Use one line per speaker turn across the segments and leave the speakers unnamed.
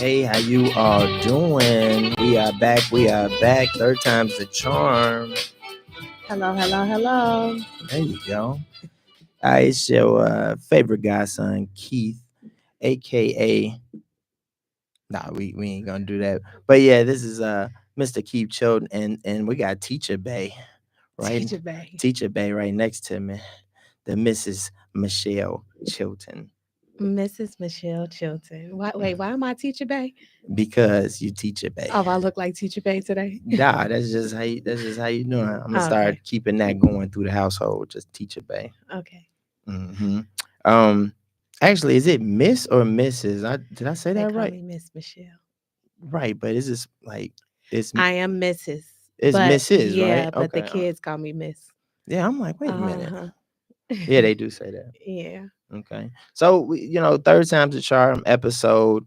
Hey, how you all doing? We are back. We are back. Third time's the charm.
Hello, hello, hello.
There you go. It's your favorite godson, Keith, aka. Nah, we ain't gonna do that. But yeah, this is Mr. Keith Chillton, and we got Teacher Bay, right?
Teacher Bay.
Teacher Bay right next to me, the Mrs. Michelle Chilton.
Mrs. Michelle Chilton. Wait, why am I Teacher Bay?
Because you Teacher Bay.
Oh, I look like Teacher Bay today.
Nah, that's just how you doing. I'm gonna
Okay.
start keeping that going through the household. Just Teacher Bay.
Okay.
Actually, is it Miss or Mrs.? Did I say
They
that
call
right?
me Miss Michelle.
Right, but is this like it's
I am Mrs.
it's
but
Mrs.
yeah,
right?
but the
Okay.
kids call me Miss.
Yeah, I'm like, wait a minute.
Uh-huh.
Yeah, they do say that.
Yeah.
Okay. So third time's a charm episode.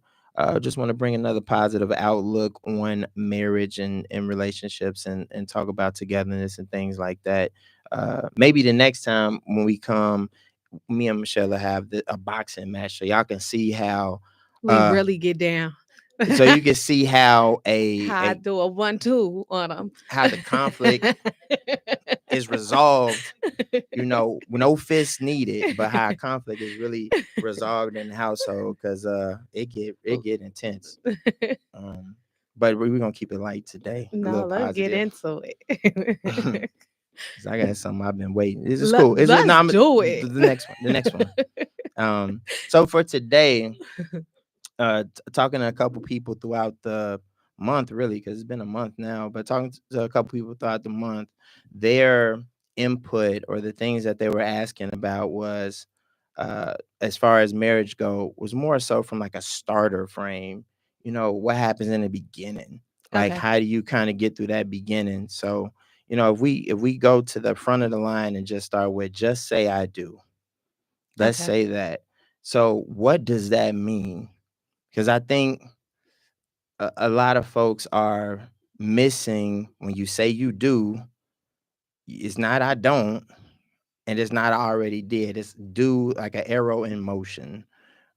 Just want to bring another positive outlook on marriage and relationships and talk about togetherness and things like that. Maybe the next time when we come, me and Michelle will have a boxing match so y'all can see how
We really get down.
so you can see how
how I do a 1-2 on them.
how the conflict is resolved. No fists needed, but how conflict is really resolved in the household because it get intense. But we're gonna keep it light today.
No, let's get into it.
I got something I've been waiting. This is cool.
Let's do it.
The next one. So for today, talking to a couple people throughout the month, really, because it's been a month now, but talking to a couple people throughout the month, their input or the things that they were asking about was, as far as marriage go, was more so from like a starter frame. What happens in the beginning? Like,
Okay.
how do you kind of get through that beginning? So, if we go to the front of the line and just start with just say I do. Let's
Okay.
say that. So what does that mean? Because I think a lot of folks are missing when you say you do, it's not I don't, and it's not I already did. It's do like an arrow in motion.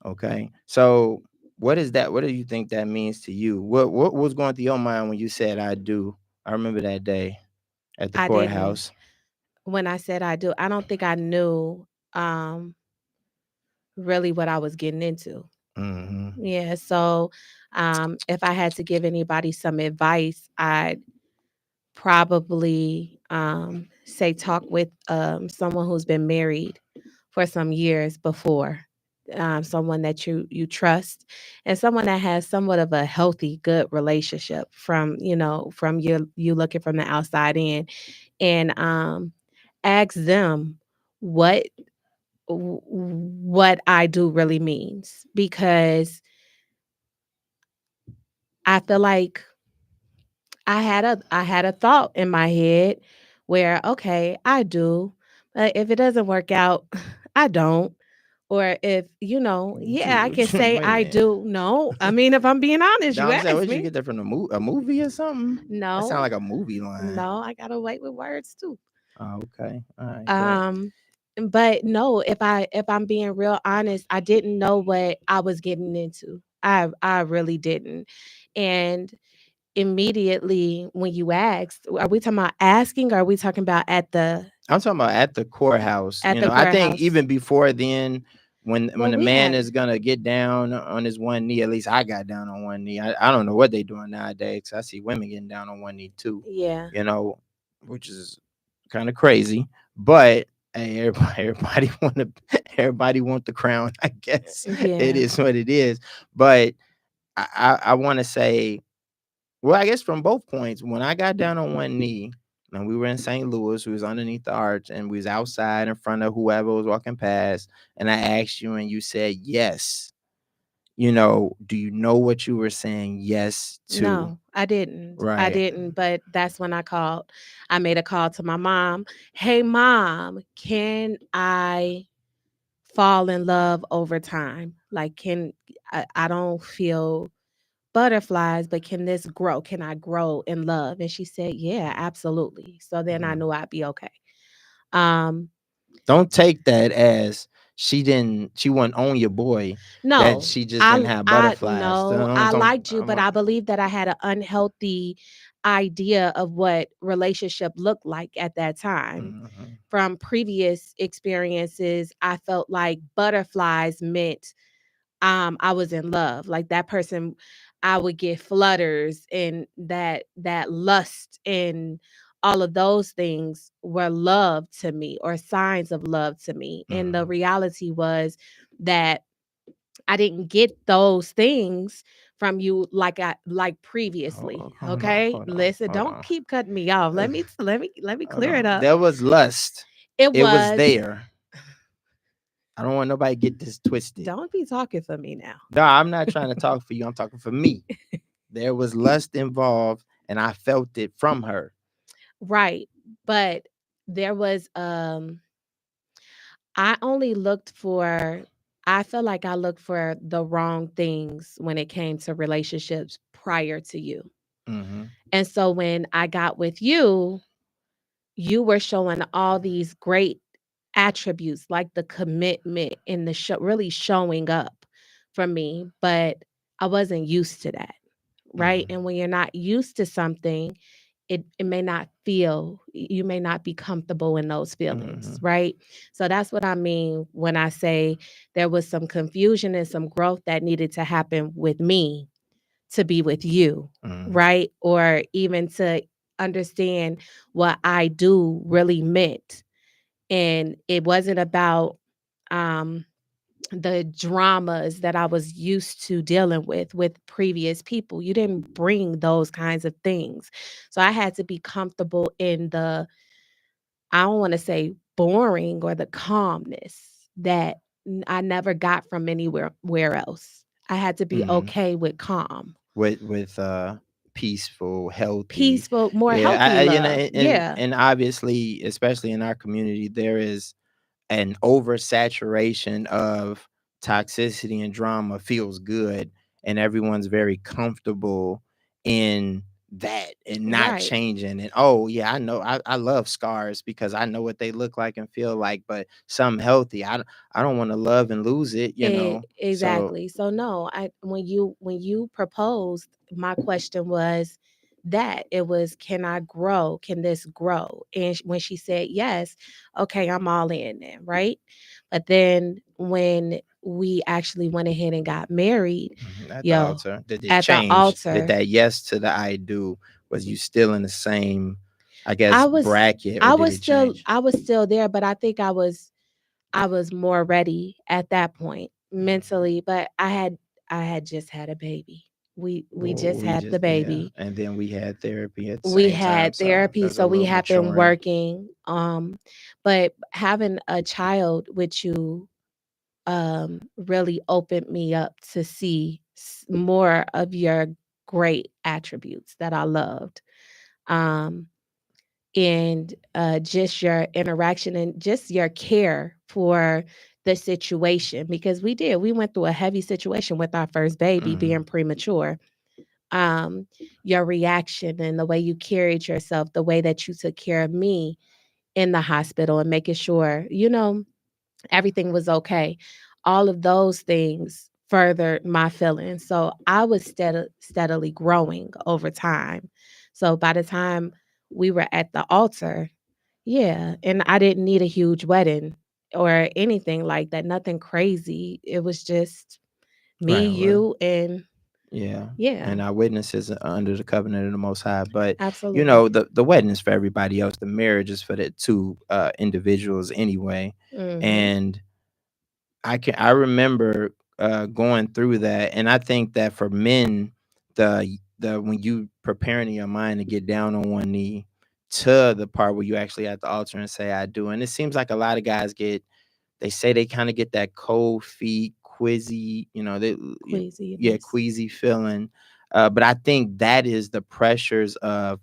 Okay. So what is that? What do you think that means to you? What was going through your mind when you said I do? I remember that day at the
I didn't.
courthouse.
When I said I do, I don't think I knew really what I was getting into.
Mm-hmm.
Yeah. So if I had to give anybody some advice, I'd probably say talk with someone who's been married for some years before. Someone that you trust and someone that has somewhat of a healthy, good relationship from you looking from the outside in, and ask them what I do really means, because I feel like I had a thought in my head where, okay, I do, but if it doesn't work out, I don't. Or if yeah, I can say
Wait a
I
minute.
do. No, I mean, if I'm being honest,
No,
you
I'm saying,
asked
where did you
me.
get that from? A movie or something? That sound
No,
like a movie line.
no, I gotta wait with words too.
Oh, okay. All right. Good.
But no, if I'm being real honest, I didn't know what I was getting into. I really didn't. And immediately when you asked, are we talking about asking, or are we talking about at the
I'm talking about at the courthouse. I think
courthouse?
even before then, when
Well,
the
we
man
had
is gonna get down on his one knee, at least I got down on one knee. I don't know what they doing nowadays. 'Cause I see women getting down on one knee too.
yeah.
Which is kind of crazy. But hey, everybody everybody want the crown. I guess
Yeah.
it is what it is. But I want to say, well, I guess from both points, when I got down on one knee and we were in St. Louis, we was underneath the arch and we was outside in front of whoever was walking past, and I asked you and you said yes. Do you know what you were saying yes to?
No, I didn't. I
Right.
didn't. But that's when I called. I made a call to my mom. Hey, mom, can I fall in love over time? Like, I don't feel butterflies, but can this grow? Can I grow in love? And she said, yeah, absolutely. So then I knew I'd be okay. Um,
Don't take that as she wasn't on your boy, that
No,
she just didn't have
I
butterflies.
no, I liked you, but I believe that I had an unhealthy idea of what relationship looked like at that time.
Mhm.
From previous experiences, I felt like butterflies meant I was in love. Like that person, I would get flutters, and that lust and all of those things were love to me, or signs of love to me. And the
Mhm.
reality was that I didn't get those things from you like I like previously.
Hold on,
Okay?
hold on,
Listen,
hold
don't
on.
keep cutting me off.
Uh,
Let me
Hold
clear it
on.
up.
There was lust.
It
It was
was
there. I don't want nobody to get this twisted.
don't be talking for me now.
No, I'm not trying to talk for you. I'm talking for me. There was lust involved, and I felt it from her.
Right. But there was I only looked for I feel like I looked for the wrong things when it came to relationships prior to you.
Hmm.
And so when I got with you, you were showing all these great attributes like the commitment and the really showing up for me, but I wasn't used to that. Right.
Hmm.
And when you're not used to something, it may not feel, you may not be comfortable in those feelings.
Hmm.
Right. So that's what I mean when I say there was some confusion and some growth that needed to happen with me to be with you,
Hmm.
right? Or even to understand what I do really meant. And it wasn't about um the dramas that I was used to dealing with previous people. You didn't bring those kinds of things. So I had to be comfortable in the, I don't want to say boring, or the calmness that I never got from anywhere where else. I had to be
Hmm.
okay with calm.
With peaceful, healthy.
Peaceful, more
Yeah,
healthy
you know,
love. Yeah.
and obviously, especially in our community, there is an oversaturation of toxicity and drama feels good, and everyone's very comfortable in that and not
Right.
changing. And oh yeah, I know, I love scars because I know what they look like and feel like, but something healthy, I don't want to love and lose it, you know. So
Exactly. So no, I when you proposed, my question was that it was, can I grow? Can this grow? And when she said yes, okay, I'm all in then, right? But then when we actually went ahead and got married,
mhm, at the
yo,
altar, did it
at the
change? Did
altar,
that yes to the I do, was you still in the same, I
I
guess,
was
bracket, or did it change?
I was still there, but I think I was more ready at that point mentally, but I had just had a baby. We just
We
had the
just, yeah,
baby.
and then we had therapy at the
We
same time,
had
so
therapy,
there's a
so we
little
have been
maturing.
working. But having a child with you really opened me up to see more of your great attributes that I loved. Um and just your interaction and just your care for the situation, because we went through a heavy situation with our first baby
Mhm,
being premature. um your reaction and the way you carried yourself, the way that you took care of me in the hospital and making sure everything was okay, all of those things furthered my feelings. So I was steadily growing over time. So by the time we were at the altar, yeah, and I didn't need a huge wedding or anything like that, nothing crazy. It was just me,
right, well,
you, and
yeah,
yeah,
and our witnesses are under the covenant of the Most High, but, you
absolutely.
know, the wedding is for everybody else, the marriage is for the 2, individuals anyway,
Mhm.
and I remember, going through that, and I think that for men, the when you preparing in your mind to get down on one knee to the part where you actually at the altar and say, "I do," and it seems like a lot of guys they say they kinda get that cold feet, quizzy, you know, yeah,
Queasiness.
queasy feeling, but I think that is the pressures of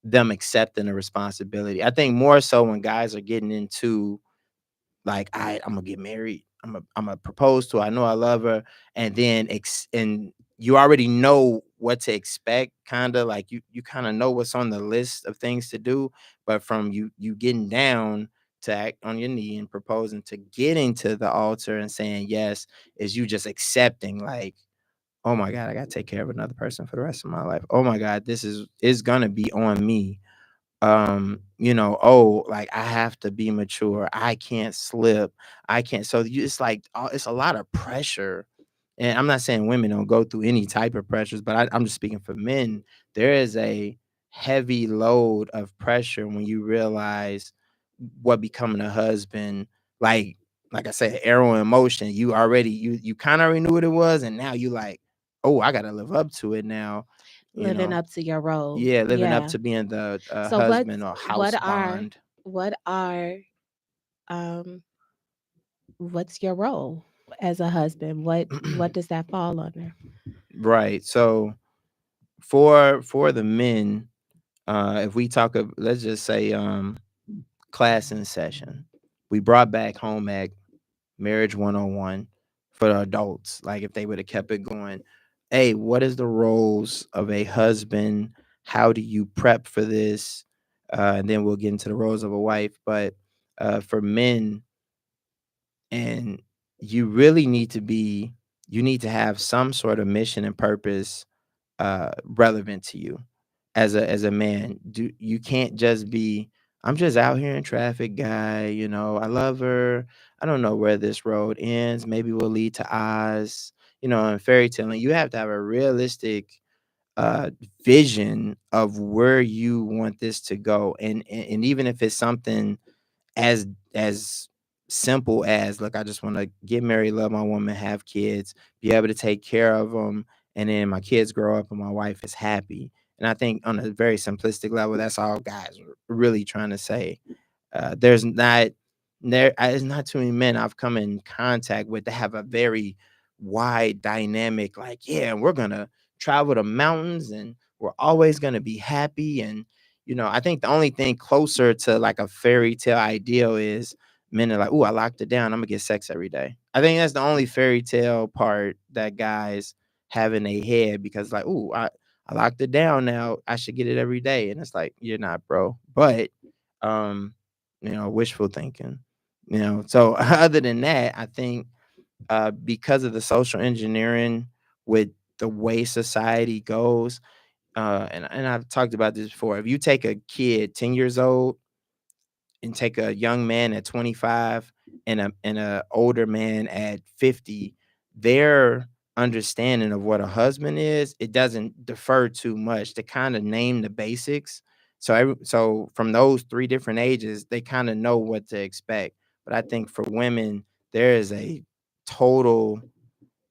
them accepting the responsibility. I think more so when guys are getting into, like, I'm gonna get married. I'm gonna propose to her. I know I love her, and then and you already know what to expect. Kind of like you kind of know what's on the list of things to do, but from you getting down to act on your knee and proposing to getting to the altar and saying yes is you just accepting, like, oh my God, I gotta take care of another person for the rest of my life. Oh my God, this is gonna be on me. Oh, like I have to be mature. I can't slip. I can't. So it's like it's a lot of pressure. And I'm not saying women don't go through any type of pressures, but I'm just speaking for men. There is a heavy load of pressure when you realize what becoming a husband, like like I said, arrow in motion. You kind of already knew what it was, and now you like, oh, I gotta live up to it now. You
Living
know,
up to your role.
yeah, living up
Yeah.
to being the
So
husband or house bond.
what are um what's your role as a husband? What does that fall under?
Right. So for the men, if we talk of, let's just say, class in session, we brought back home ec, marriage 101 for the adults. Like if they would have kept it going, hey, what is the roles of a husband? How do you prep for this? And then we'll get into the roles of a wife. But for men, and you really need to be, you need to have some sort of mission and purpose relevant to you as a man. You can't just be, I'm just out here in traffic, guy, I love her, I don't know where this road ends, maybe we'll lead to Oz, and fairy telling. You have to have a realistic uh vision of where you want this to go, and even if it's something as as simple as, look, I just want to get married, love my woman, have kids, be able to take care of them, and then my kids grow up and my wife is happy. And I think on a very simplistic level, that's all guys are really trying to say. There's not too many men I've come in contact with that have a very wide dynamic, like, yeah, and we're gonna travel the mountains and we're always gonna be happy. And I think the only thing closer to like a fairy tale ideal is men are like, "Ooh, I locked it down. I'm gonna get sex every day." I think that's the only fairy tale part that guys have in their head, because like, "Ooh, I locked it down now. I should get it every day." And it's like, you're not, bro. But um, wishful thinking. So other than that, I think because of the social engineering with the way society goes, and I've talked about this before. If you take a kid 10 years old and take a young man at 25 and a older man at 50, their understanding of what a husband is, it doesn't differ too much. To kind of name the basics. So from those three different ages, they kind of know what to expect. But I think for women, there is a total,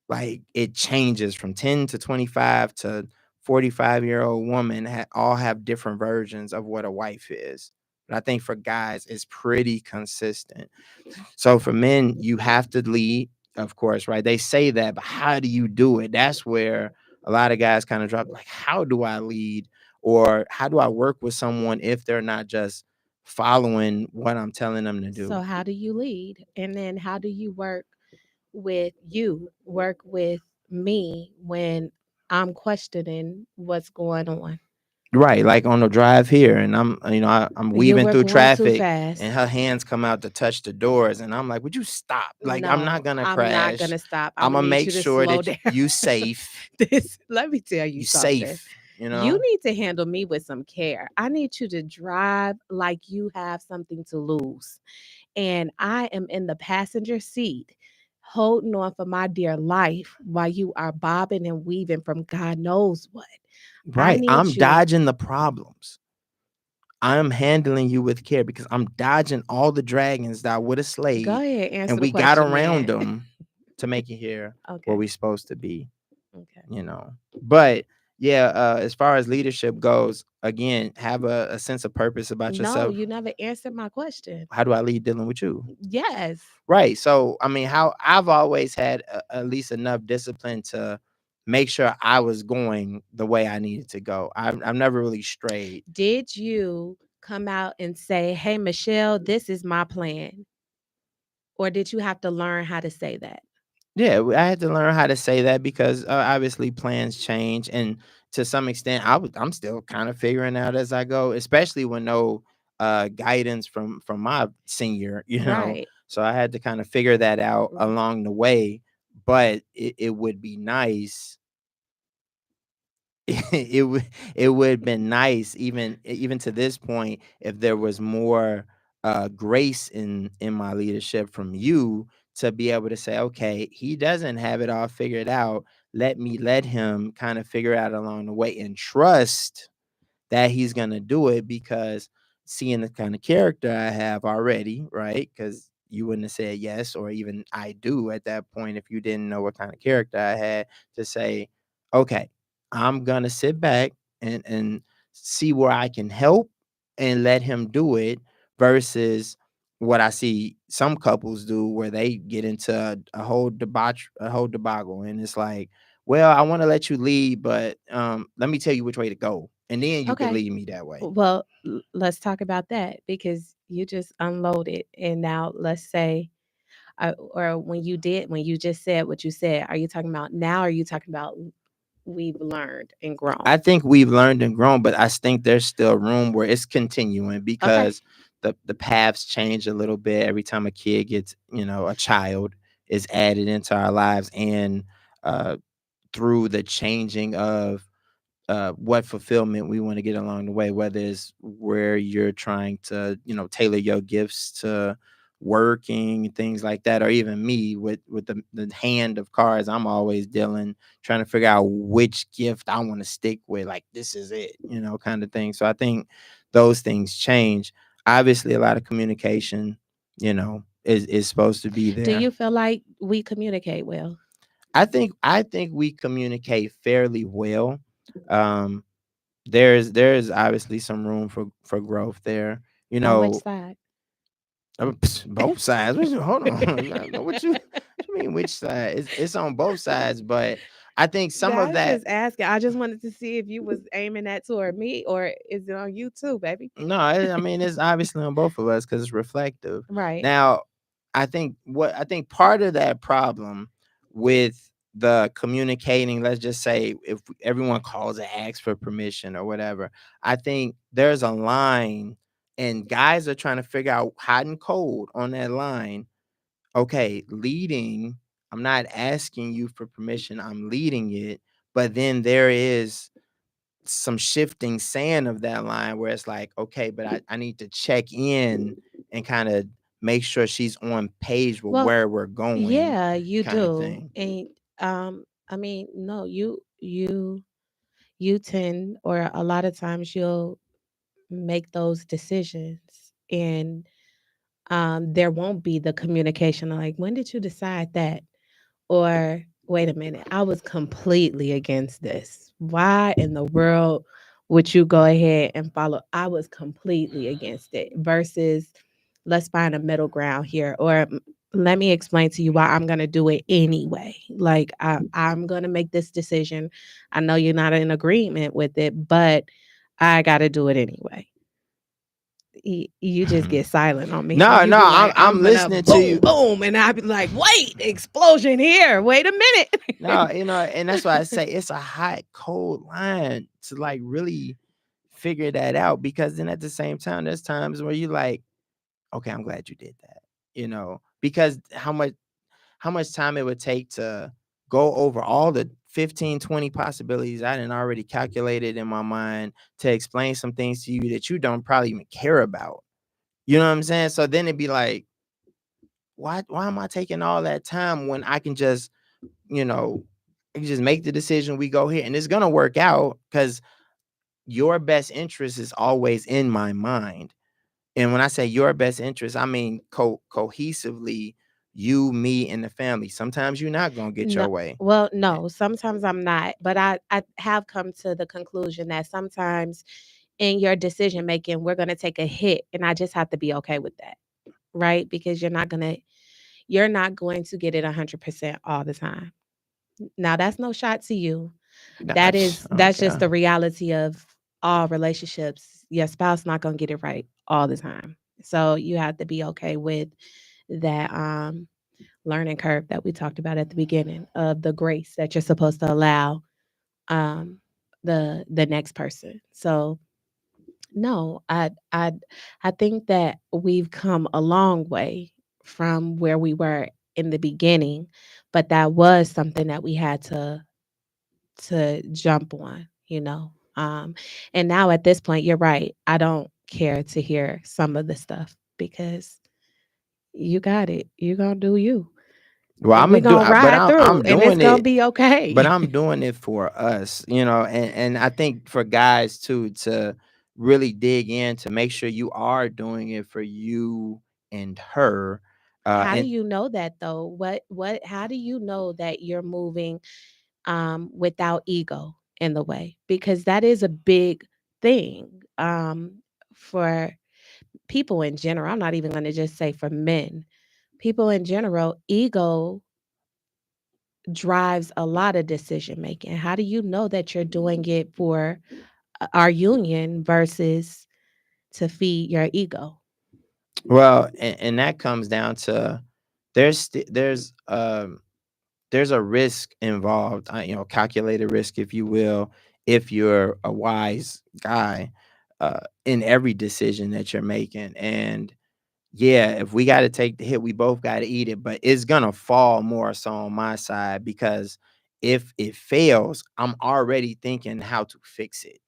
like, it changes from 10 to 25 to 45-year-old woman all have different versions of what a wife is. But I think for guys, it's pretty consistent. So for men, you have to lead, of course, right? They say that, but how do you do it? That's where a lot of guys kind of drop, like, how do I lead? Or how do I work with someone if they're not just following what I'm telling them to
So
do?
how do you lead? And then how do you work with me when I'm questioning what's going on?
Right, like on the drive here, and I'm
You
weaving
were
through
going too
traffic, and
fast.
her hands come out to touch the doors, and I'm like, "Would you stop? Like, I'm
No,
not gonna
I'm not
crash.
gonna stop. I'm
I'm
gonna
gonna
need
make
you to
sure
slow
that
down.
you safe,
This, let me tell you
you
something.
safe."
You need to handle me with some care. I need you to drive like you have something to lose. And I am in the passenger seat holding on for my dear life while you are bobbing and weaving from God knows what. I
Right,
need
I'm
you.
dodging the problems. I'm handling you with care because I'm dodging all the dragons that I would have
Go
slayed,
ahead,
and
answer the
we got
question,
around
man.
them to make it here where
Okay.
we supposed to be.
Okay.
you know. But yeah, as far as leadership goes, again, have a sense of purpose about
No,
yourself.
you never answered my question.
How do I lead dealing with you?
Yes.
Right. So, I mean, how I've always had at least enough discipline to make sure I was going the way I needed to go. I've never really strayed.
Did you come out and say, "Hey, Michelle, this is my plan"? Or did you have to learn how to say that?
Yeah, I had to learn how to say that because obviously plans change, and to some extent, I'm still kind of figuring out as I go, especially when no guidance from my senior,
Right.
so I had to kind of figure that out
Mm.
along the way. But it would be nice. It would have been nice, even to this point, if there was more grace in my leadership from you, to be able to say, okay, he doesn't have it all figured out, let him kind of figure out along the way, and trust that he's gonna do it, because seeing the kind of character I have already, right? Because you wouldn't have said yes, or even I do at that point, if you didn't know what kind of character I had, to say, okay, I'm gonna sit back and see where I can help and let him do it, versus what I see some couples do, where they get into a whole debacle, and it's like, well, I want to let you lead, but let me tell you which way to go, and then you can
Okay.
lead me that way.
Well, let's talk about that because you just unloaded. And now let's say, or when you just said what you said, are you talking about now? Or are you talking about we've learned and
I
grown?
think we've learned and grown, but I think there's still room where it's continuing,
Okay.
because the paths change a little bit every time a kid gets, a child is added into our lives, and uh, through the changing of what fulfillment we want to get along the way, whether it's where you're trying to, tailor your gifts to working and things like that, or even me with the hand of cards I'm always dealing, trying to figure out which gift I want to stick with, like this is it, kind of thing. So I think those things change. Obviously, a lot of communication, is supposed to be
Do
there.
you feel like we communicate well?
I think we communicate fairly well. Um, there's obviously some room for growth there. You
On which
know,
side?
both sides. Hold on, I know what you mean, which side? It's on both sides, but I think some
I
of
was
that.
just asking. I just wanted to see if you was aiming that toward me or is it on you too, baby?
No, I mean, it's obviously on both of us because it's reflective.
Right.
Now, I think part of that problem with the communicating, let's just say if everyone calls and asks for permission or whatever, I think there's a line, and guys are trying to figure out hot and cold on that line. Okay, leading, I'm not asking you for permission, I'm leading it, but then there is some shifting sand of that line where it's like, okay, but I need to check in and kind of make sure she's on page with
Well,
where we're going,
yeah, you
kind of
do.
thing.
And I mean, no, you tend or a lot of times you'll make those decisions and there won't be the communication like when did you decide that? Or wait a minute, I was completely against this. Why in the world would you go ahead and follow? I was completely against it versus let's find a middle ground here. Or let me explain to you why I'm going to do it anyway. Like, I'm going to make this decision. I know you're not in agreement with it, but I got to do it anyway. You just get silent on me.
No,
You
no,
be
I'm
like, I'm
I'm
gonna
listening to
boom,
you.
boom. And I be like, wait, explosion here. Wait a minute.
No, and that's why I say it's a hot, cold line to like really figure that out, because then at the same time, there's times where you like, okay, I'm glad you did that, because how much time it would take to go over all the 15, 20 possibilities I didn't already calculated in my mind, to explain some things to you that you don't probably even care about. You know what I'm saying? So then it'd be like, why am I taking all that time when you know, I can just make the decision, we go here and it's gonna work out, because your best interest is always in my mind. And when I say your best interest, I mean cohesively, you, me, and the family. Sometimes you're not gonna get
No,
your way.
well, no, sometimes I'm not, but I have come to the conclusion that sometimes in your decision making, we're gonna take a hit, and I just have to be okay with that, right? Because you're not going to get it 100% all the time. Now, that's no shot to you.
Nah, I don't
That's just
care.
the reality of all relationships. Your spouse not gonna get it right all the time. So you have to be okay with that learning curve that we talked about at the beginning of the grace that you're supposed to allow um the next person. So No, I think that we've come a long way from where we were in the beginning, but that was something that we had to jump on, you know. And now at this point, you're right. I don't care to hear some of the stuff because you got it. You're gonna do you.
Well,
And
I'm gonna
we're
do,
gonna
but
ride through
I'm
and it's
doing
gonna
it,
be
but
okay.
I'm doing it for us, and I think for guys too to really dig in to make sure you are doing it for you and her,
How do
and
you know that though? What how do you know that you're moving without ego in the way? Because that is a big thing for people in general. I'm not even going to just say for men. People in general, ego drives a lot of decision making. How do you know that you're doing it for our union versus to feed your ego?
well, and that comes down to there's there's a risk involved, calculated risk, if you will, if you're a wise guy, in every decision that you're making. And yeah, if we got to take the hit, we both got to eat it, but it's going to fall more so on my side because if it fails, I'm already thinking how to fix it.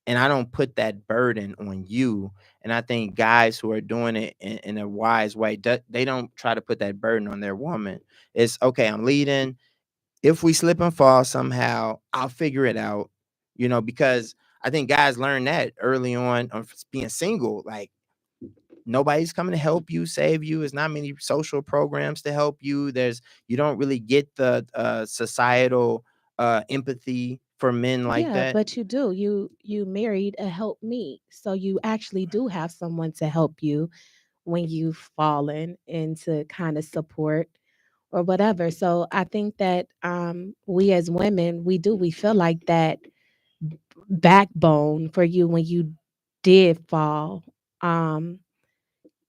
And I don't put that burden on you. And I think guys who are doing it in a wise way, they don't try to put that burden on their woman. It's okay, I'm leading. If we slip and fall somehow, I'll figure it out, because I think guys learn that early on of being single. Like, nobody's coming to help you, save you. There's not many social programs to help you. You don't really get the societal empathy for men like
Yeah,
that.
but you do. You married a help me. So you actually do have someone to help you when you've fallen and to kind of support or whatever. So I think that we as women, we feel like that backbone for you when you did fall. Um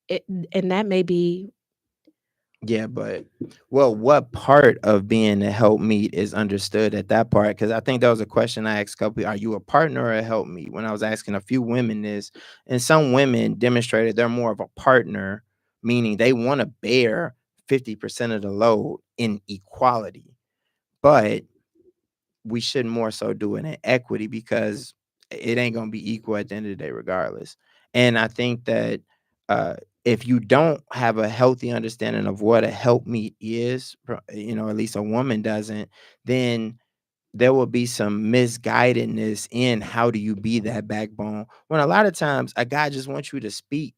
it, and that may be
Yeah, but well, what part of being a helpmeet is understood at that part? Because I think that was a question I asked a couple. Are you a partner or a helpmeet? When I was asking a few women this, and some women demonstrated they're more of a partner, meaning they want to bear 50% of the load in equality. But we should more so do it in equity because it ain't gonna be equal at the end of the day, regardless. And I think that if you don't have a healthy understanding of what a helpmeet is, at least a woman doesn't, then there will be some misguidedness in how do you be that backbone when a lot of times a guy just wants you to speak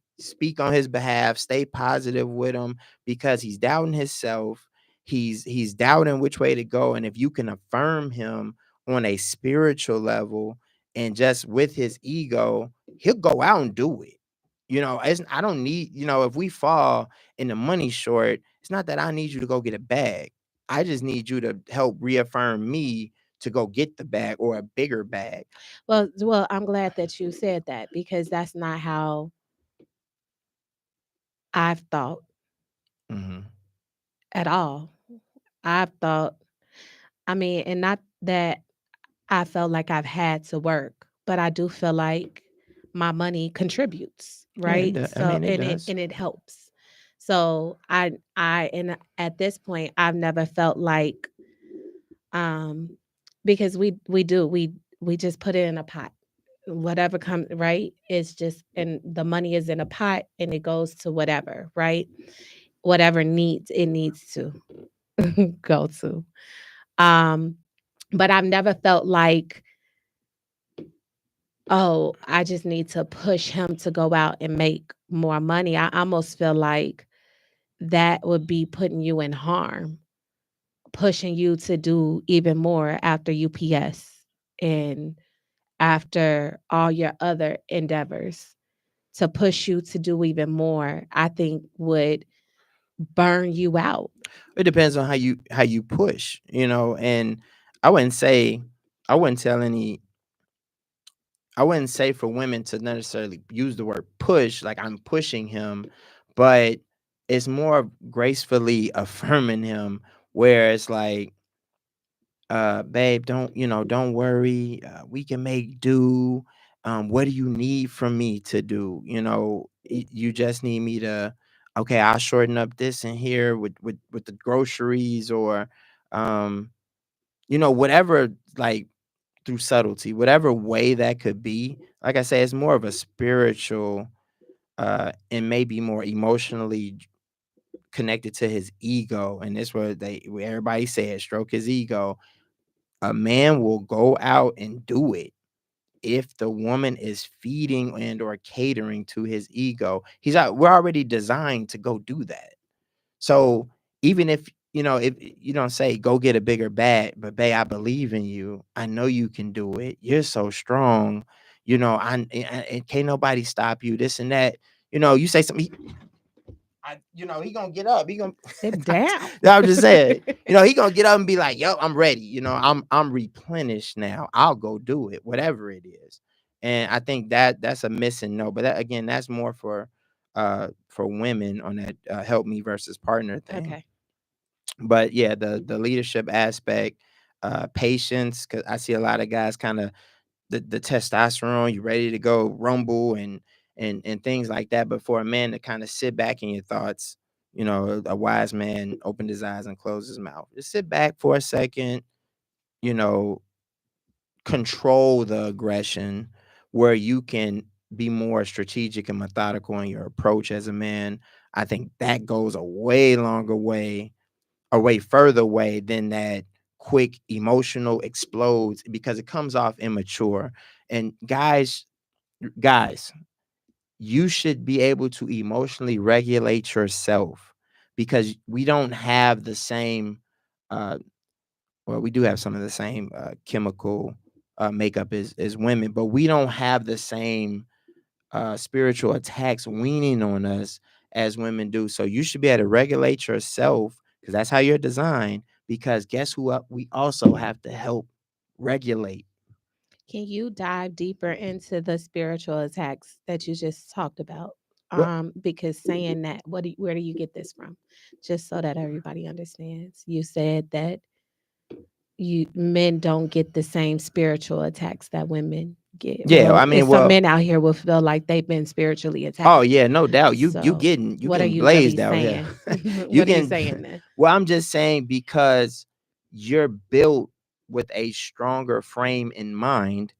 on his behalf, stay positive with him because he's doubting himself, he's doubting which way to go. And if you can affirm him on a spiritual level and just with his ego, he'll go out and do it. I don't need, if we fall and the money short, it's not that I need you to go get a bag. I just need you to help reaffirm me to go get the bag or a bigger bag.
well, I'm glad that you said that because that's not how I've thought
Mhm.
at all. I've thought, I mean, and not that I felt like I've had to work, but I do feel like my money contributes,
Yeah,
right?
I
So
mean, it does.
and it helps. So I and at this point I've never felt like um because we just put it in a pot. Whatever comes, right? It's just, and the money is in a pot and it goes to whatever, right? Whatever needs it needs to go to. Um but I've never felt like, oh, I just need to push him to go out and make more money. I almost feel like that would be putting you in harm, pushing you to do even more after UPS and after all your other endeavors. To push you to do even more, I think would burn you out.
It depends on how you push, and I wouldn't say I wouldn't tell any I wouldn't say for women to necessarily use the word push, like I'm pushing him, but it's more gracefully affirming him where it's like, babe, don't worry, we can make do. What do you need from me to do? You just need me to, okay, I'll shorten up this and here with the groceries, or um, whatever, like through subtlety, whatever way that could be. Like I say, it's more of a spiritual and maybe more emotionally connected to his ego. And this where everybody said stroke his ego. A man will go out and do it if the woman is feeding and or catering to his ego. We're already designed to go do that. So even if you don't say go get a bigger bag, but babe, I believe in you. I know you can do it. You're so strong. And can't nobody stop you. This and that. You say something. He gonna get up. He gonna.
Sit down.
I'm just saying. He gonna get up and be like, "Yo, I'm ready. I'm replenished now. I'll go do it, whatever it is." And I think that's a missing note. But that, again, that's more for women on that help me versus partner thing.
Okay.
But yeah, the leadership aspect, patience, because I see a lot of guys kind of the testosterone, you ready to go rumble and things like that. But for a man to kind of sit back in your thoughts, a wise man opened his eyes and closed his mouth. Just sit back for a second, you know, control the aggression where you can be more strategic and methodical in your approach as a man. I think that goes a way longer way, a way further way than that quick emotional explodes, because it comes off immature. And guys, you should be able to emotionally regulate yourself, because we don't have the same uh well, we do have some of the same chemical makeup as women, but we don't have the same spiritual attacks weaning on us as women do. So you should be able to regulate yourself, because that's how you're designed. Because guess who we also have to help regulate.
Can you dive deeper into the spiritual attacks that you just talked about?
Well,
Because saying that, where do you get this from? Just so that everybody understands. You said that you men don't get the same spiritual attacks that women get.
yeah,
Well,
I
it's
mean,
some
well,
men out here will feel like they've been spiritually
oh
attacked.
yeah, no doubt.
So,
You
what are
getting
you really
blazed out here.
saying?
You
What are you
can
saying then?
well, I'm just saying, because you're built with a stronger frame in mind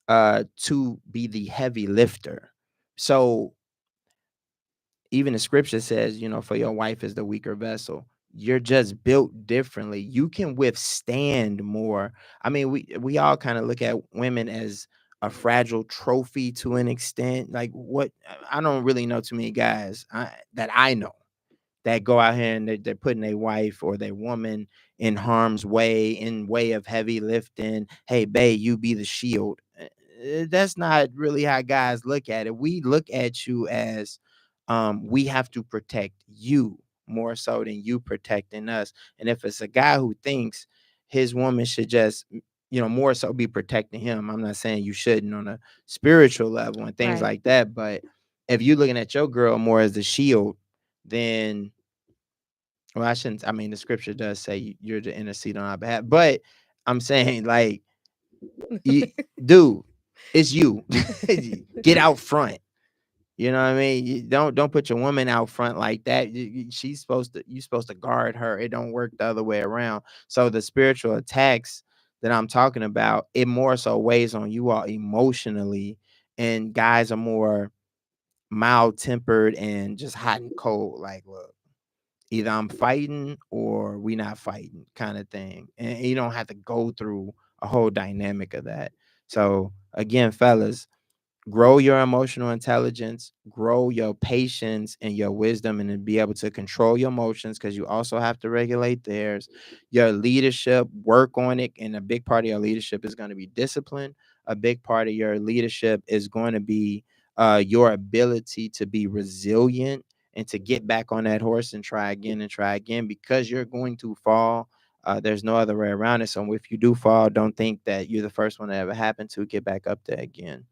to be the heavy lifter. So even the scripture says, for your wife is the weaker vessel. You're just built differently. You can withstand more. I mean, we all kind of look at women as a fragile trophy to an extent. Like, what, I don't really know too many guys that I know that go out here and they're putting their wife or their woman in harm's way, in way of heavy lifting. Hey, babe, you be the shield. That's not really how guys look at it. We look at you as we have to protect you more so than you protecting us. And if it's a guy who thinks his woman should just, more so be protecting him, I'm not saying you shouldn't on a spiritual level and things
Right.
like that. But if you're looking at your girl more as the shield, then, well, I shouldn't. I mean, the scripture does say you're to intercede on our behalf, but I'm saying, like, you, dude, it's you. Get out front. You know what I mean? Don't put your woman out front like that. She's supposed to. You're supposed to guard her. It don't work the other way around. So the spiritual attacks that I'm talking about, it more so weighs on you all emotionally, and guys are more mild tempered and just hot and cold. Like, look, either I'm fighting or we not fighting, kind of thing. And you don't have to go through a whole dynamic of that. So again, fellas, grow your emotional intelligence, grow your patience and your wisdom, and then be able to control your emotions, because you also have to regulate theirs. Your leadership, work on it. And a big part of your leadership is going to be discipline. A big part of your leadership is going to be your ability to be resilient and to get back on that horse and try again, because you're going to fall. There's no other way around it. So if you do fall, don't think that you're the first one that ever happened to. Get back up there again.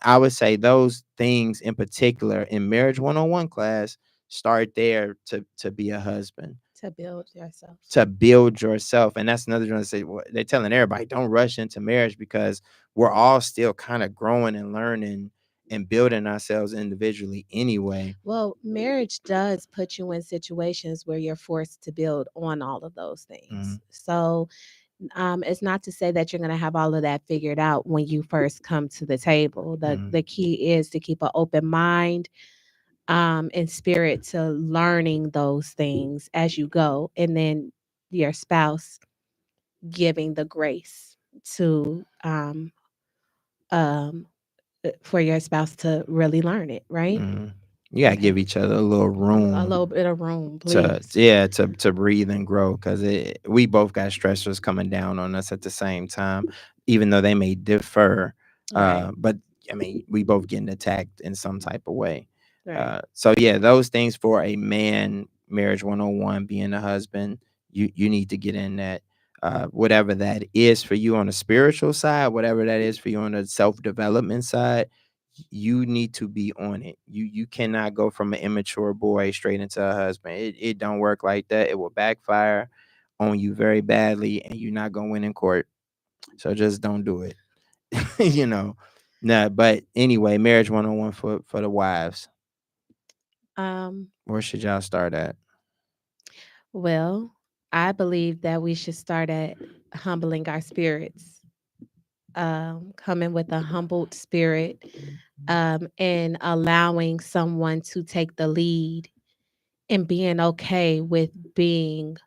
I would say those things in particular in marriage 101 class Start there to be a husband,
To build yourself.
to build yourself. And that's another one to say, they're telling everybody, don't rush into marriage, because we're all still kind of growing and learning and building ourselves individually anyway.
Well, marriage does put you in situations where you're forced to build on all of those things.
Mm-hmm.
So it's not to say that you're going to have all of that figured out when you first come to the table.
Mm-hmm.
The key is to keep an open mind and spirit to learning those things as you go, and then your spouse giving the grace to um, for your spouse to really learn it, right?
Mm-hmm. You gotta
Okay.
give each other a little
A
room
little bit of room,
to,
please.
yeah, to breathe and grow, because we both got stressors coming down on us at the same time, even though they may differ.
Right,
But I mean, we both getting attacked in some type of way.
right.
So yeah, those things for a man, marriage 101, being a husband, you need to get in that. Whatever that is for you on the spiritual side, whatever that is for you on the self-development side, you need to be on it. You cannot go from an immature boy straight into a husband. It don't work like that. It will backfire on you very badly, and you're not gonna win in court. So just don't do it. you know. Nah, but anyway, marriage 101 for the wives.
Um,
Where should y'all start at?
well, I believe that we should start at humbling our spirits, coming with a humbled spirit, and allowing someone to take the lead and being okay with being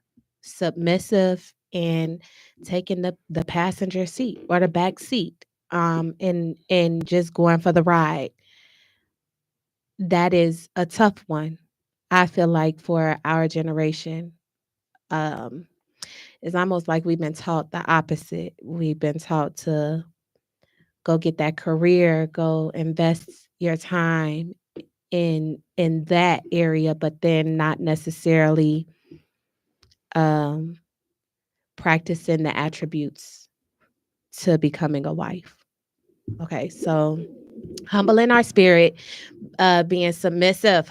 submissive and taking the passenger seat or the back seat, and just going for the ride. That is a tough one. I feel like for our generation, um, it's almost like we've been taught the opposite. We've been taught to go get that career, go invest your time in that area, but then not necessarily um, practicing the attributes to becoming a wife. Okay, so humbling our spirit, being submissive,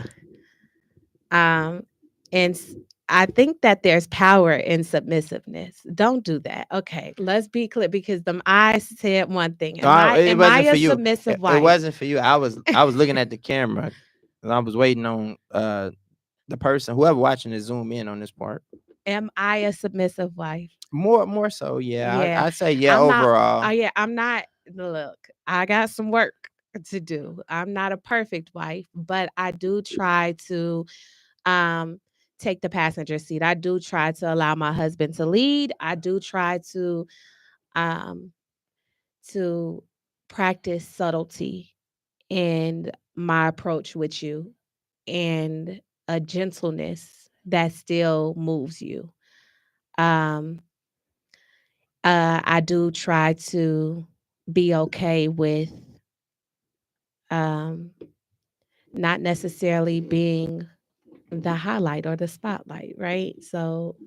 um, and I think that there's power in submissiveness. Don't do that. Okay, let's be clear because the eyes said one thing.
No,
Am I
it
am I
wasn't for
a
you.
submissive
It
wife?
wasn't for you. I was looking at the camera, and I was waiting on the person, whoever watching, to zoom in on this part.
Am I a submissive wife?
More so, yeah.
Yeah,
I'd say yeah
I'm not.
overall.
Yeah, I'm not. Look, I got some work to do. I'm not a perfect wife, but I do try to um take the passenger seat. I do try to allow my husband to lead. I do try um to practice subtlety in my approach with you, and a gentleness that still moves you. Um I do try to be okay with um not necessarily being the highlight or the spotlight, right? So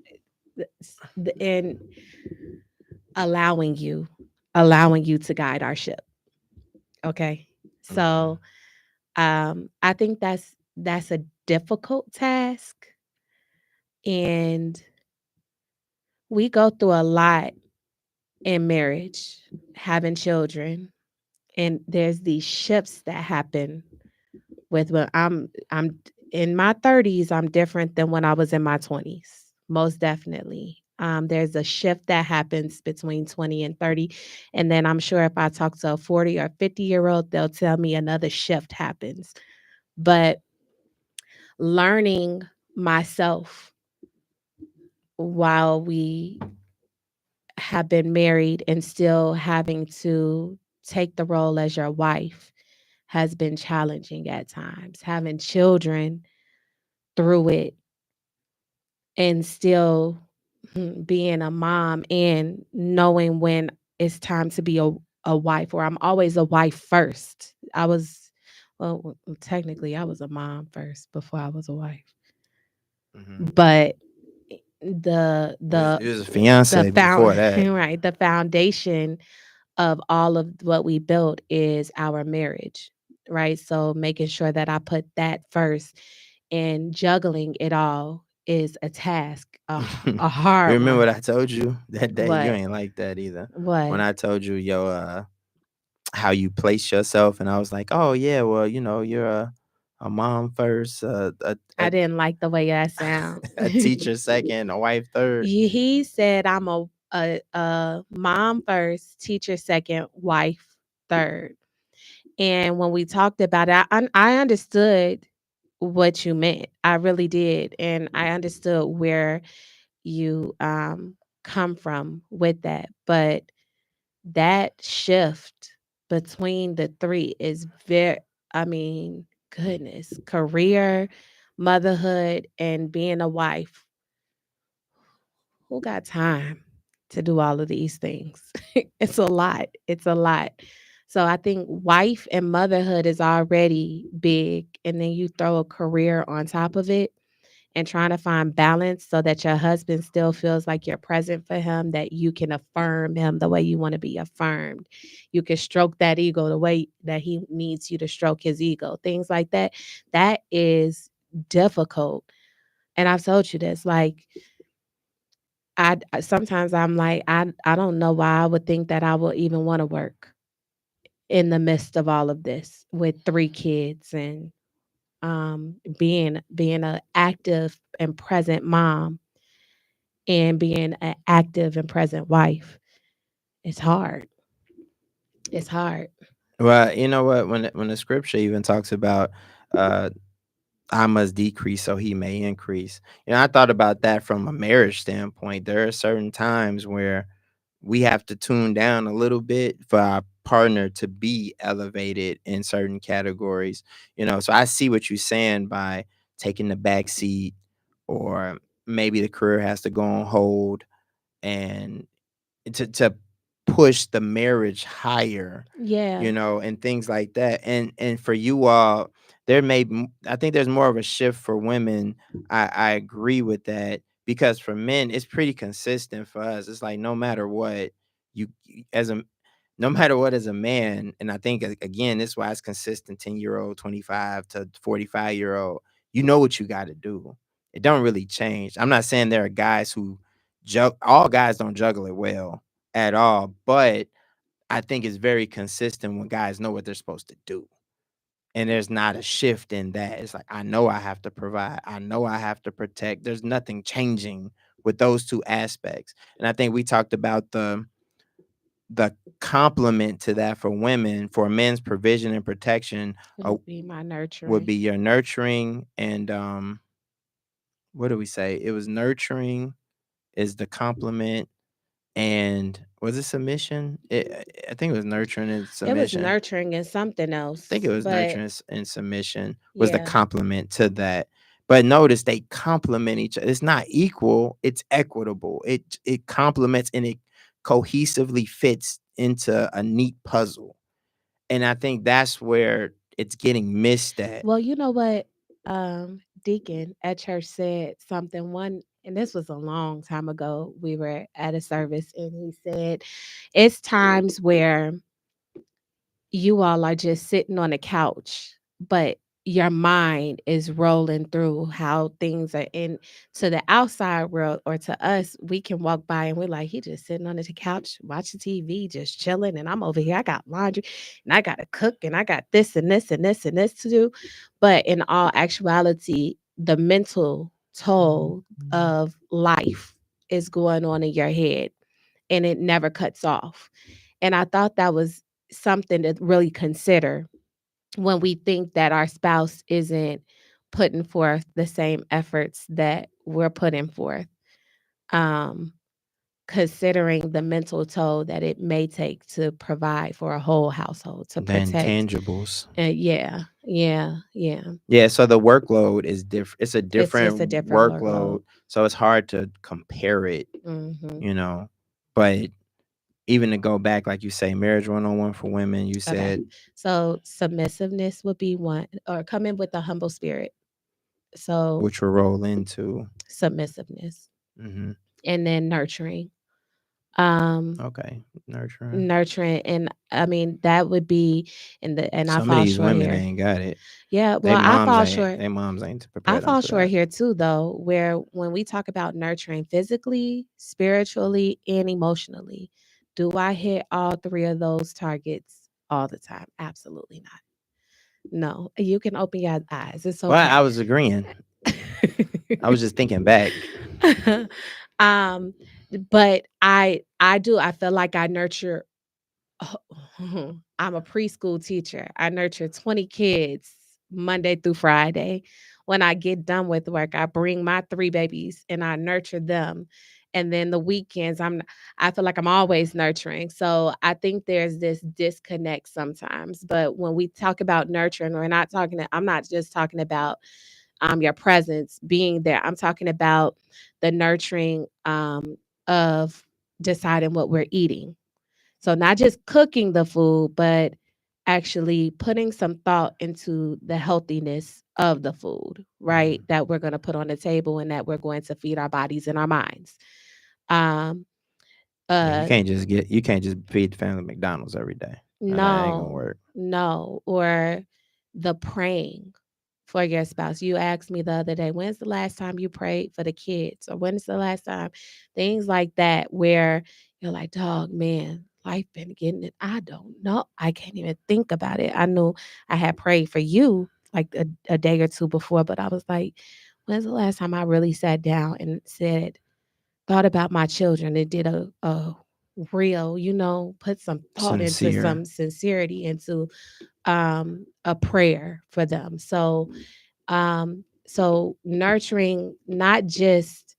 and allowing you allowing you to guide our ship. Okay.
Mhm.
So I think that's a difficult task, and we go through a lot in marriage, having children, and there's these shifts that happen with when I'm in my 30s. I'm different than when I was in my 20s. Most definitely. There's a shift that happens between 20 and 30. And then I'm sure if I talk to a 40 or 50-year-old, they'll tell me another shift happens. But learning myself while we have been married and still having to take the role as your wife has been challenging at times. Having children through it and still being a mom and knowing when it's time to be a wife, or I'm always a wife first. Technically I was a mom first before I was a wife.
Mhm.
But the the
It was a
the
fiance before that.
right, the foundation of all of what we built is our marriage, right? So making sure that I put that first and juggling it all is a task, a
You
hard
remember
one.
what I told you that day? You
What?
ain't like that either. When
What?
I told you, how you place yourself, and I was like, "Oh yeah, well, you're a mom first,
I didn't like the way that sound.
a teacher second, a wife third."
He said I'm a mom first, teacher second, wife third. And when we talked about it, I understood what you meant. I really did, and I understood where you come from with that. But that shift between the three is very, I mean, goodness, career, motherhood, and being a wife. Who got time to do all of these things? It's a lot. It's a lot. So I think wife and motherhood is already big. And then you throw a career on top of it and trying to find balance so that your husband still feels like you're present for him, that you can affirm him the way you want to be affirmed. You can stroke that ego the way that he needs you to stroke his ego, things like that. That is difficult. And I've told you this, like, sometimes I'm like, I don't know why I would think that I will even want to work in the midst of all of this with 3 kids and being a active and present mom and being an active and present wife. It's hard. It's hard.
Well, you know what? When the scripture even talks about, uh, I must decrease so he may increase. I thought about that from a marriage standpoint. There are certain times where we have to tune down a little bit for our partner to be elevated in certain categories. So I see what you're saying by taking the back seat, or maybe the career has to go on hold, and to push the marriage higher,
Yeah.
and things like that. And for you all, I think there's more of a shift for women. I agree with that, because for men it's pretty consistent. For us, it's like no matter what, as a no matter what, as a man. And I think, again, this is why it's consistent. 10-year-old, 25 to 45-year-old, you know what you got to do. It don't really change. I'm not saying there are guys who all guys don't juggle it well at all, but I think it's very consistent when guys know what they're supposed to do. And there's not a shift in that. It's like, I know I have to provide. I know I have to protect. There's nothing changing with those two aspects. And I think we talked about the complement to that for women, for men's provision and protection,
It
uh,
would be my
would
nurturing.
be your nurturing. And what do we say? It was nurturing is the complement. And was it submission? I think it was nurturing and
It was
submission.
nurturing and something
I think it
else.
was
But
nurturing and submission was the
yeah.
complement to that. But notice they complement each other. It's not equal, it's equitable. It complements, and it cohesively fits into a neat puzzle. And I think that's where it's getting missed at.
Well, you know what? Deacon at church said something one, and this was a long time ago. We were at a service, and he said, it's times where you all are just sitting on a couch, but your mind is rolling through how things are in to the outside world, or to us, we can walk by and we're like, he just sitting on the couch watching TV, just chilling, and I'm over here. I got laundry and I gotta cook and I got this and this and this and this to do. But in all actuality, the mental toll of life is going on in your head and it never cuts off. And I thought that was something to really consider when we think that our spouse isn't putting forth the same efforts that we're putting forth. Um, Considering the mental toll that it may take to provide for a whole household, to
The
protect.
intangibles.
Yeah, yeah, yeah.
Yeah, so the workload is different. It's a
It's just a
different
different
workload,
workload.
so it's hard to compare it,
Hmm.
you know. But even to go back, like you say, marriage 101 for women, you
Okay.
said,
So submissiveness would be one, or come in with a humble spirit. So
which will roll into.
submissiveness,
Hmm.
and then nurturing. Um,
Okay, nurturing.
Nurturing, and I mean that would be and I
Some of
fall
these
short
women
here.
ain't got it.
Yeah, well, I fall short.
They moms ain't to
I
prepare them
fall
for
short
that.
here too, though, where when we talk about nurturing physically, spiritually, and emotionally, do I hit all three of those targets all the time? Absolutely not. No, you can open your eyes. It's
Well, I
okay.
was agreeing. I was just thinking back.
um, but I do. I feel like I nurture. I'm a preschool teacher. I nurture 20 kids Monday through Friday. When I get done with work, I bring my three babies and I nurture them. And then the weekends, I feel like I'm always nurturing. So I think there's this disconnect sometimes. But when we talk about nurturing, I'm not just talking about your presence being there. I'm talking about the nurturing of deciding what we're eating, so not just cooking the food, but actually putting some thought into the healthiness of the food, right?
Mhm.
That we're going to put on the table and that we're going to feed our bodies and our minds. Um,
Yeah,
uh,
you can't just feed the family McDonald's every day. That ain't gonna
no,
work.
no, or the praying for your spouse. You asked me the other day, when's the last time you prayed for the kids? Or when's the last time? Things like that, where you're like, dog, man, life been getting it. I don't know. I can't even think about it. I knew I had prayed for you like a day or two before, but I was like, when's the last time I really sat down and thought about my children and did a real, put some thought into
Sincere.
some sincerity into a prayer for them. So nurturing, not just,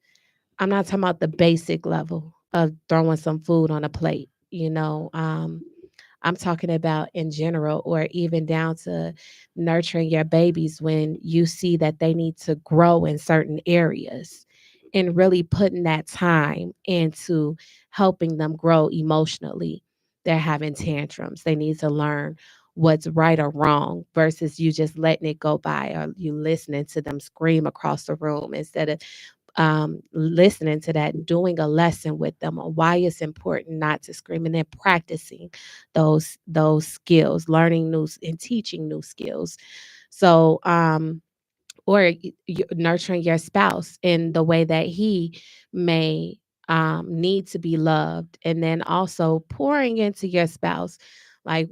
I'm not talking about the basic level of throwing some food on a plate, I'm talking about in general, or even down to nurturing your babies when you see that they need to grow in certain areas, and really putting that time into helping them grow emotionally. They're having tantrums. They need to learn what's right or wrong versus you just letting it go by, or you listening to them scream across the room instead of listening to that, doing a lesson with them on why it's important not to scream, and then practicing those skills, learning new and teaching new skills. So, or nurturing your spouse in the way that he may need to be loved, and then also pouring into your spouse, like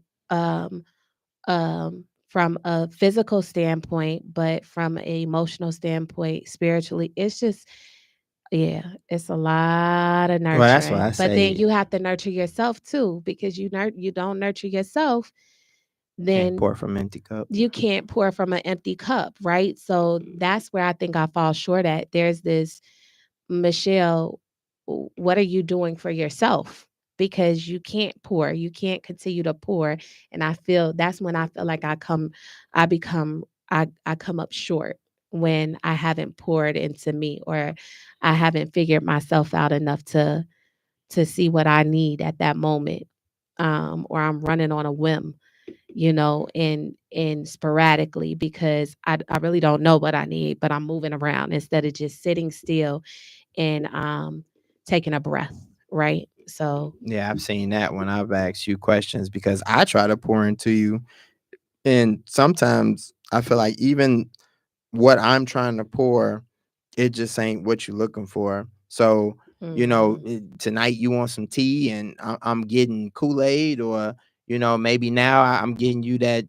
um, from a physical standpoint, but from an emotional standpoint, spiritually, it's just, yeah, it's a lot of
Well, that's why
nurturing.
I
But then
say
you have to nurture yourself too, because you don't nurture yourself,
can't
then
pour from empty cup.
you can't pour from an empty cup, right? So that's where I think I fall short at. There's this, Michelle, what are you doing for yourself? Because you can't pour, you can't continue to pour. And I feel that's when I feel like I become, I come up short when I haven't poured into me, or I haven't figured myself out enough to see what I need at that moment. Or I'm running on a whim, and sporadically, because I really don't know what I need, but I'm moving around instead of just sitting still and taking a breath, right? So,
Yeah, I've seen that when I've asked you questions because I try to pour into you. And sometimes I feel like even what I'm trying to pour, it just ain't what you're looking for. So,
mm,
tonight you want some tea and I'm getting Kool-Aid, or, maybe now I'm getting you that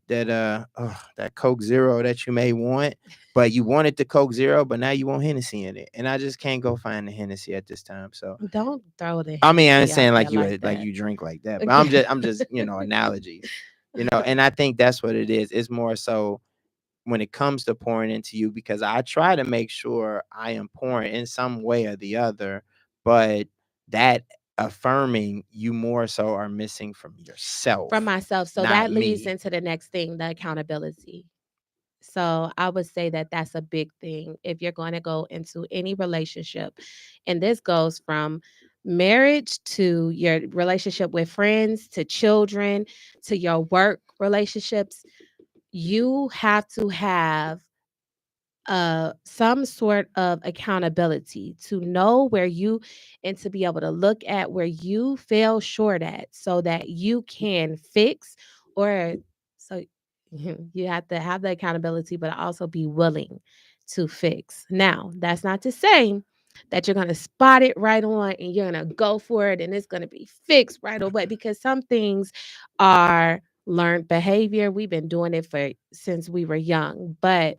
Coke Zero that you may want, but you wanted the Coke Zero, but now you want Hennessy in it. And I just can't go find the Hennessy at this time. So,
don't throw the
I mean, I
Hennessy
ain't
out
saying
there
like
like
like
that.
you drink like that, but I'm just analogies, and I think that's what it is. It's more so when it comes to pouring into you, because I try to make sure I am pouring in some way or the other, but that affirming you more so are missing from
From
yourself,
myself. So
not
that leads
me.
into the next thing, the accountability. So I would say that that's a big thing if you're going to go into any relationship. And this goes from marriage to your relationship with friends, to children, to your work relationships. You have to have some sort of accountability to know where you and to be able to look at where you fell short at so that you can fix or so you have to have the accountability but also be willing to fix. Now, that's not to say that you're going to spot it right on and you're going to go for it and it's going to be fixed right away because some things are learned behavior. We've been doing it for since we were young, but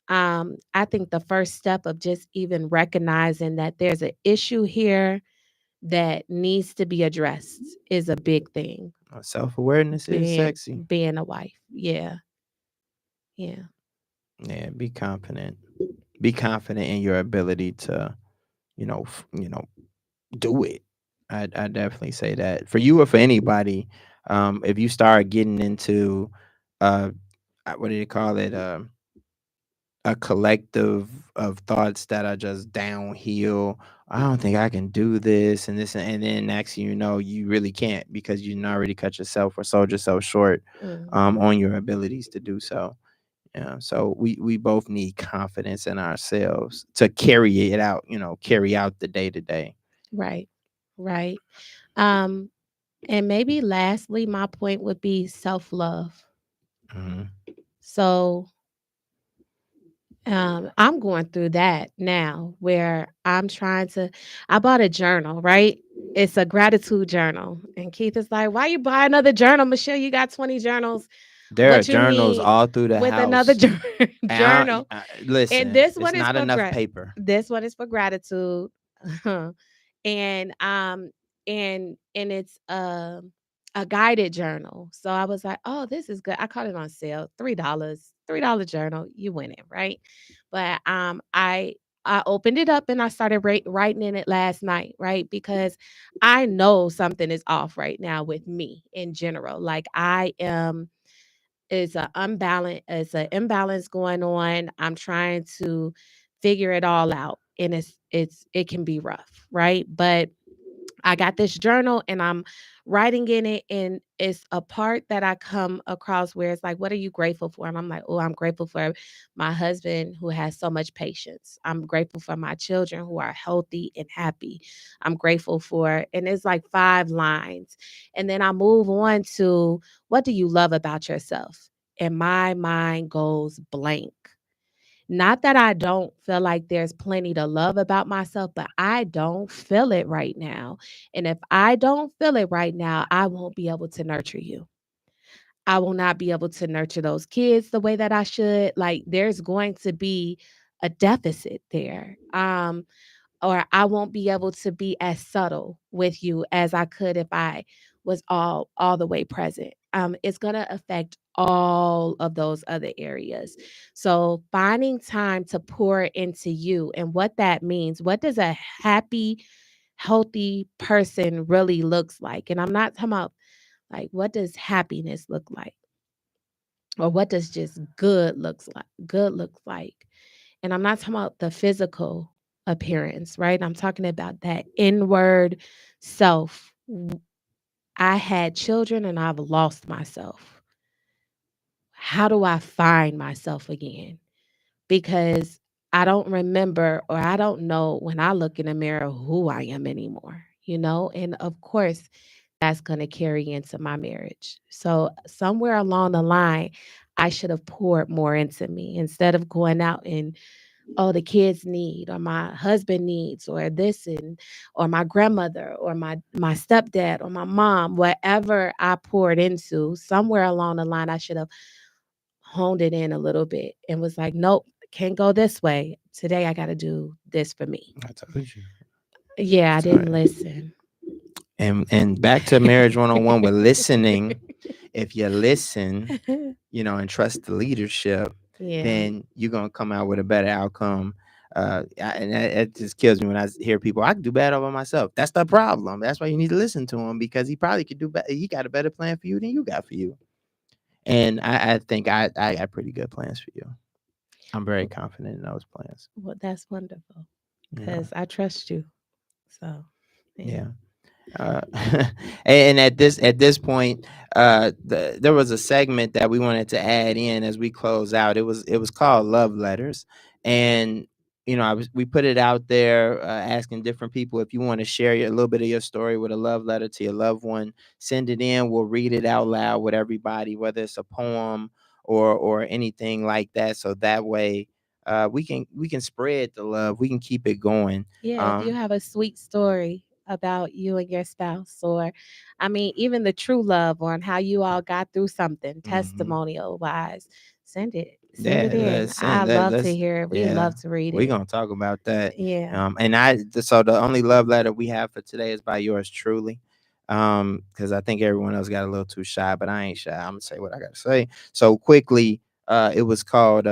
I think the first step of just even recognizing that there's an issue here that needs to be addressed is a big thing.
Self-awareness is sexy.
Being a wife. Yeah. Yeah.
Yeah, be confident. Be confident in your ability to, do it. I definitely say that for you or for anybody. If you start getting into, uh, what do you call it? A collective of thoughts that are just downhill. I don't think I can do this and this, and then next thing you know, you really can't because you already cut yourself or sold yourself short,
Mhm.
on your abilities to do so. Yeah, so we both need confidence in ourselves to carry it out. Carry out the day to day.
Right. Right. Um, and maybe lastly, my point would be self-love.
Mhm.
So I'm going through that now where I bought a journal, right? It's a gratitude journal. And Keith is like, why you buy another journal, Michelle? You got 20 journals.
There are
What you
journals
need
all through the
with another
house. And
journal. And
listen,
this
it's
one is
not
for
enough paper.
this one is for gratitude. and it's a guided journal. So I was like, oh, this is good. I caught it on sale, $3 journal. You win it, right? But I opened it up and I started writing in it last night, right? Because I know something is off right now with me in general. Like I am it's an imbalance going on. I'm trying to figure it all out and it can be rough, right? But I got this journal and I'm writing in it. And it's a part that I come across where it's like, what are you grateful for? And I'm like, oh, I'm grateful for my husband who has so much patience. I'm grateful for my children who are healthy and happy. I'm grateful for, and it's like 5 lines. And then I move on to, what do you love about yourself? And my mind goes blank. Not that I don't feel like there's plenty to love about myself, but I don't feel it right now. And if I don't feel it right now, I won't be able to nurture you. I will not be able to nurture those kids the way that I should. Like there's going to be a deficit there. Or I won't be able to be as subtle with you as I could if I was all the way present. It's going to affect all of those other areas. So finding time to pour into you and what that means. What does a happy, healthy person really looks like? And I'm not talking about like what does happiness look like? Or what does just good looks like? Good looks like. And I'm not talking about the physical appearance, right? I'm talking about that inward self. I had children and I've lost myself. How do I find myself again? Because I don't remember or I don't know when I look in the mirror who I am anymore, you know? And of course, that's going to carry into my marriage. So, somewhere along the line, I should have poured more into me instead of going out and oh, the kids need, or my husband needs, or this, and or my grandmother, or my stepdad, or my mom, whatever I poured into, somewhere along the line, I should have honed it in a little bit and was like, nope, can't go this way. Today, I got to do this for me.
I told you.
Yeah, I
So,
didn't listen.
and back to marriage 101 with listening. If you listen, and trust the leadership,
Yeah.
then you're gonna come out with a better outcome. And it just kills me when I hear people, I can do better by myself. That's the problem. That's why you need to listen to him, because he probably could do better. He got a better plan for you than you got for you. And I think I got pretty good plans for you. I'm very confident in those plans.
Well, that's wonderful
You know,
because I trust you. So, yeah.
yeah. Uh, and at this point, there was a segment that we wanted to add in as we close out. It was called Love Letters, and we put it out there, asking different people if you want to share a little bit of your story with a love letter to your loved one. Send it in. We'll read it out loud with everybody, whether it's a poem or anything like that. So that way, we can spread the love. We can keep it going.
Yeah, if you
Um,
have a sweet story about you and your spouse, or I mean, even the true love on how you all got through something,
mhm.
testimonial wise, send it. Send
Yeah,
it in. I love to hear it. We
yeah,
love to read
we're
it.
gonna talk about that.
Yeah,
So the only love letter we have for today is by yours truly. Because I think everyone else got a little too shy, but I ain't shy. I'm gonna say what I gotta say. So quickly, it was called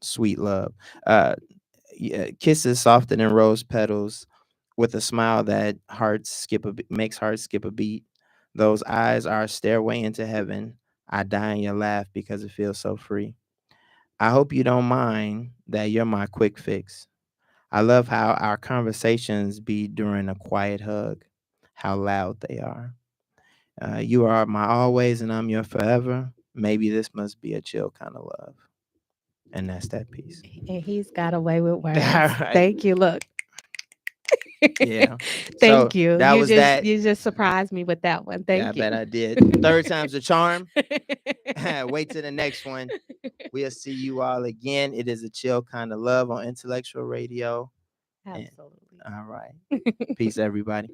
Sweet Love. Uh yeah, kisses softer than rose petals, with a smile that makes hearts skip a beat. Those eyes are a stairway into heaven. I die in your laugh because it feels so free. I hope you don't mind that you're my quick fix. I love how our conversations be during a quiet hug, how loud they are. You are my always and I'm your forever. Maybe this must be a chill kind of love. And that's that piece.
and he's got away with
All
words.
right.
Thank you. Look,
Yeah. So
thank you.
that was that.
You just surprised me with that one.
Yeah, I
Thank you.
bet I did. Third time's a charm. Wait till the next one. We'll see you all again. It is a chill kind of love on Intellectual Radio. And
Absolutely.
all right. Peace, everybody.